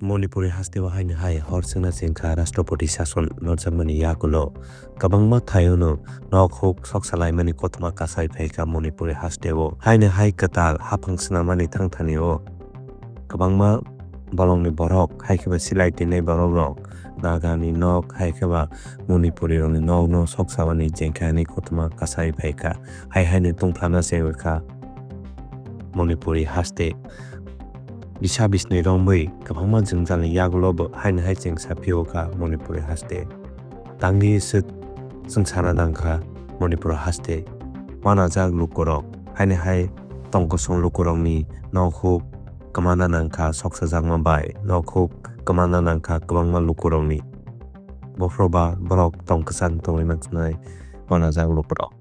Manipur haste wa haino hai hor chwngna chengsa rashtrapati shason norjakmani yakulo kabangma thayono nokhuk soksalaimani kotma kasai phaika Manipur haste o haino hai katal haphang snamani thangthani o kabangma bolongni borok haikeba silai tinai borok rok nagani nok haikeba Manipuri rokni nok no soksawani jengkhani kotma kasai phaika haino tungphana chewekha Manipuri haste Disha bisni rongmui kabangma jwngjal yagulobo haino hai chengsa phio ka Manipuri haste tangni suk jwngsana dangkha Manipur haste wanajak lukurok haino hai tongkosong lukurokni nokhuk kmana nangkha soksajakma bai nokhuk kmana nangkha kwbangma lukurokni bofroba borok tongkwchang tongwi mankhnai wanajak lukurok.